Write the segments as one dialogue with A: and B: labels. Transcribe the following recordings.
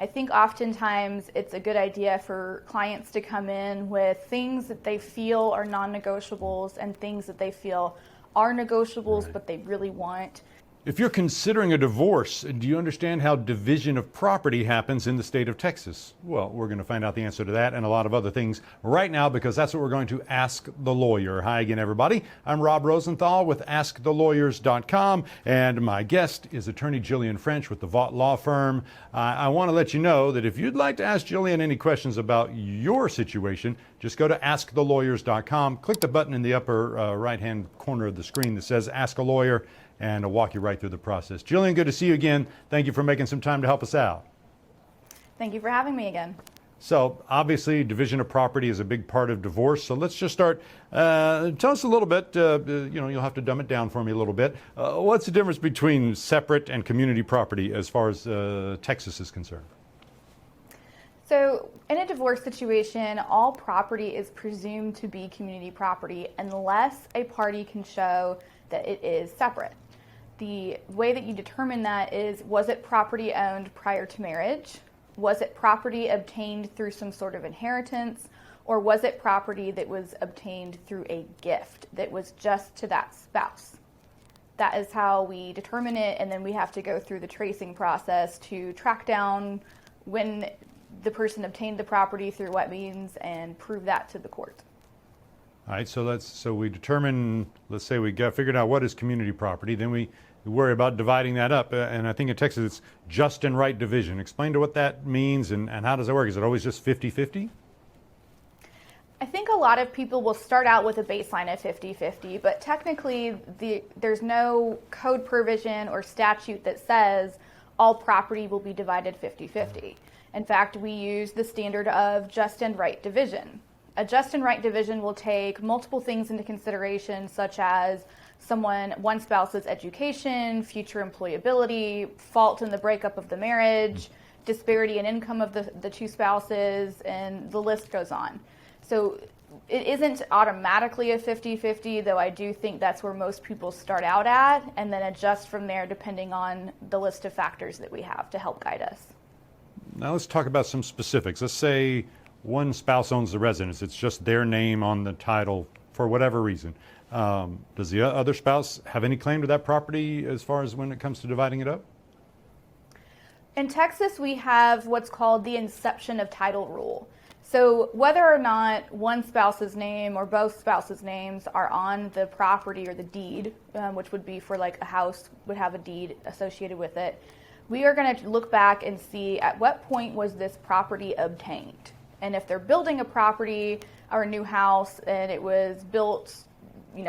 A: I think oftentimes it's a good idea for clients to come in with things that they feel are non-negotiables and things that they feel are negotiables, but they really want.
B: If you're considering a divorce, do you understand how division of property happens in the state of Texas? Well, we're going to find out the answer to that and a lot of other things right now, because that's what we're going to ask the lawyer. Hi again, everybody. I'm Rob Rosenthal with AskTheLawyers.com, and my guest is attorney Jillian French with the Vaught Law Firm. I want to let you know that if you'd like to ask Jillian any questions about your situation, just go to AskTheLawyers.com, click the button in the upper right-hand corner of the screen that says Ask a Lawyer, and I'll walk you right through the process. Jillian, good to see you again. Thank you for making some time to help us out.
A: Thank you for having me again.
B: So obviously division of property is a big part of divorce. So let's just start. Tell us a little bit, you'll have to dumb it down for me a little bit. What's the difference between separate and community property as far as Texas is concerned?
A: So in a divorce situation, all property is presumed to be community property unless a party can show that it is separate. The way that you determine that is, was it property owned prior to marriage? Was it property obtained through some sort of inheritance? Or was it property that was obtained through a gift that was just to that spouse? That is how we determine it, and then we have to go through the tracing process to track down when the person obtained the property through what means and prove that to the court.
B: All right, so we determine, let's say we got figured out what is community property, then we worry about dividing that up. And I think in Texas it's just and right division. Explain to what that means and how does it work? Is it always just 50-50?
A: I think a lot of people will start out with a baseline of 50-50, but technically there's no code provision or statute that says all property will be divided 50-50. In fact, we use the standard of just and right division. A just and right division will take multiple things into consideration, such as one spouse's education, future employability, fault in the breakup of the marriage, disparity in income of the two spouses, and the list goes on. So it isn't automatically a 50-50, though I do think that's where most people start out at, and then adjust from there depending on the list of factors that we have to help guide us.
B: Now let's talk about some specifics. Let's say one spouse owns the residence. It's just their name on the title for whatever reason. Does the other spouse have any claim to that property as far as when it comes to dividing it up?
A: In Texas, we have what's called the inception of title rule. So whether or not one spouse's name or both spouses' names are on the property or the deed, which would be for like a house would have a deed associated with it, we are going to look back and see at what point was this property obtained. And if they're building a property or a new house and it was built,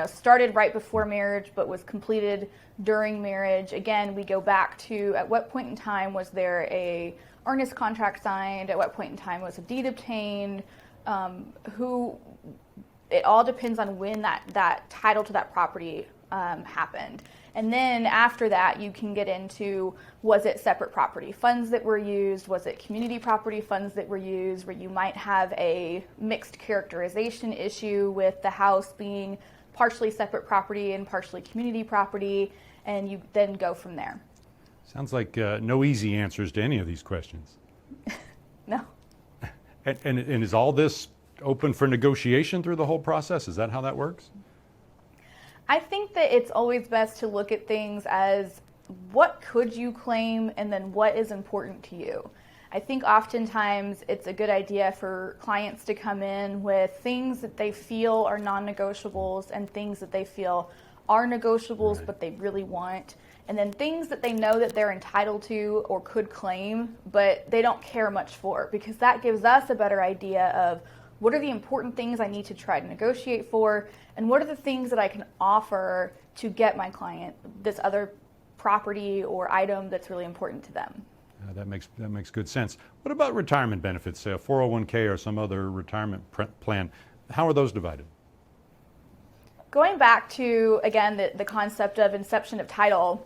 A: started right before marriage but was completed during marriage, again, we go back to at what point in time was there a earnest contract signed, at what point in time was a deed obtained, it all depends on when that title to that property happened. And then after that, you can get into, was it separate property funds that were used? Was it community property funds that were used, where you might have a mixed characterization issue with the house being partially separate property and partially community property, and you then go from there.
B: Sounds like no easy answers to any of these questions.
A: No.
B: And is all this open for negotiation through the whole process? Is that how that works?
A: I think that it's always best to look at things as what could you claim and then what is important to you. I think oftentimes it's a good idea for clients to come in with things that they feel are non-negotiables and things that they feel are negotiables but they really want, and then things that they know that they're entitled to or could claim but they don't care much for, because that gives us a better idea of what are the important things I need to try to negotiate for, and what are the things that I can offer to get my client this other property or item that's really important to them.
B: That makes good sense. What about retirement benefits, say a 401k or some other retirement plan? How are those divided?
A: Going back to, again, the concept of inception of title,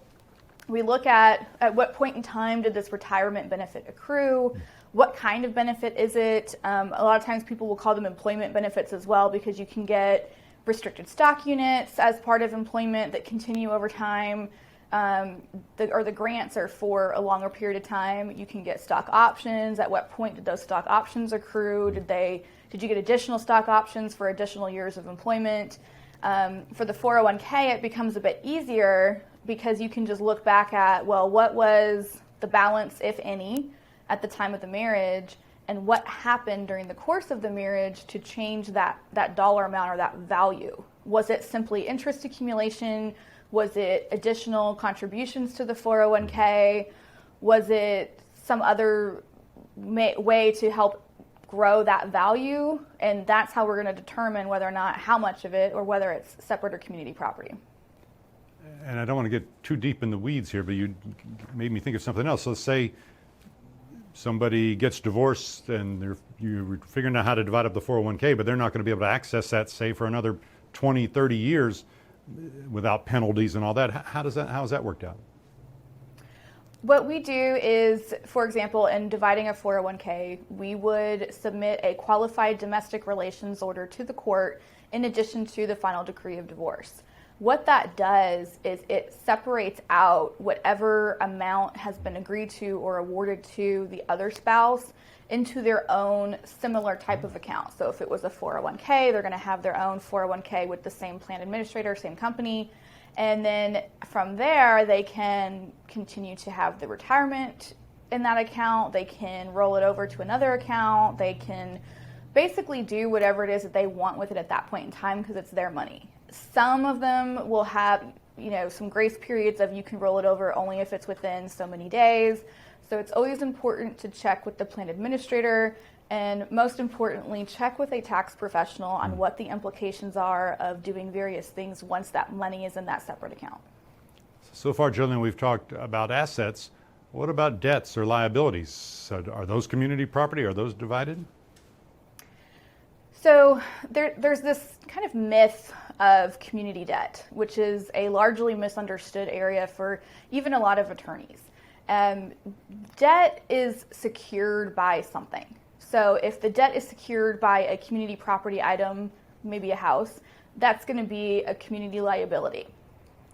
A: we look at what point in time did this retirement benefit accrue? What kind of benefit is it? A lot of times people will call them employment benefits as well, because you can get restricted stock units as part of employment that continue over time. The grants are for a longer period of time. You can get stock options. At what point did those stock options accrue? Did you get additional stock options for additional years of employment? For the 401k, it becomes a bit easier because you can just look back at, well, what was the balance, if any, at the time of the marriage, and what happened during the course of the marriage to change that dollar amount or that value. Was it simply interest accumulation? Was it additional contributions to the 401k? Was it some other way to help grow that value? And that's how we're going to determine whether or not how much of it or whether it's separate or community property.
B: And I don't want to get too deep in the weeds here, but you made me think of something else. Let's say somebody gets divorced and you're figuring out how to divide up the 401k, but they're not going to be able to access that, say, for another 20, 30 years without penalties and all that. How is that worked out?
A: What we do is, for example, in dividing a 401k, we would submit a qualified domestic relations order to the court in addition to the final decree of divorce. What that does is it separates out whatever amount has been agreed to or awarded to the other spouse into their own similar type of account. So if it was a 401k, they're going to have their own 401k with the same plan administrator, same company. And then from there, they can continue to have the retirement in that account. They can roll it over to another account. They can basically do whatever it is that they want with it at that point in time because it's their money. Some of them will have, some grace periods of you can roll it over only if it's within so many days. So it's always important to check with the plan administrator and most importantly, check with a tax professional on what the implications are of doing various things once that money is in that separate account.
B: So far, Jillian, we've talked about assets. What about debts or liabilities? So are those community property? Are those divided?
A: So there's this kind of myth of community debt, which is a largely misunderstood area for even a lot of attorneys. Debt is secured by something. So if the debt is secured by a community property item, maybe a house, that's going to be a community liability.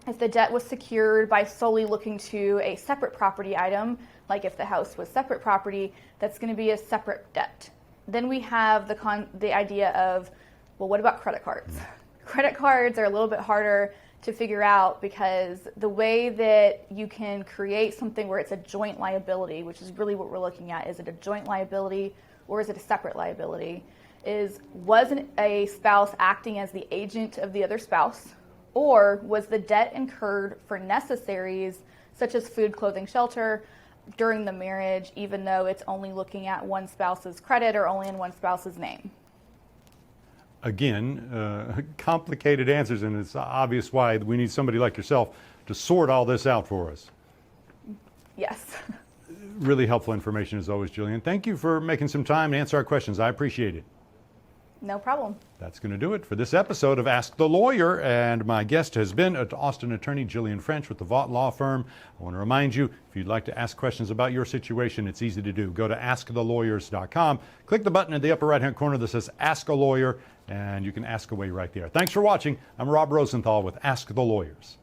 A: If the debt was secured by solely looking to a separate property item, like if the house was separate property, that's going to be a separate debt. Then we have the idea of, well, what about credit cards? Credit cards are a little bit harder to figure out because the way that you can create something where it's a joint liability, which is really what we're looking at, is it a joint liability or is it a separate liability, wasn't a spouse acting as the agent of the other spouse, or was the debt incurred for necessaries such as food, clothing, shelter during the marriage, even though it's only looking at one spouse's credit or only in one spouse's name?
B: Again, complicated answers, and it's obvious why we need somebody like yourself to sort all this out for us.
A: Yes.
B: Really helpful information as always, Jillian. Thank you for making some time to answer our questions. I appreciate it.
A: No problem.
B: That's going to do it for this episode of Ask the Lawyer, and my guest has been Austin attorney Jillian French with the Vaught Law Firm. I want to remind you, if you'd like to ask questions about your situation, it's easy to do. Go to AskTheLawyers.com, click the button in the upper right-hand corner that says Ask a Lawyer, and you can ask away right there. Thanks for watching. I'm Rob Rosenthal with Ask the Lawyers.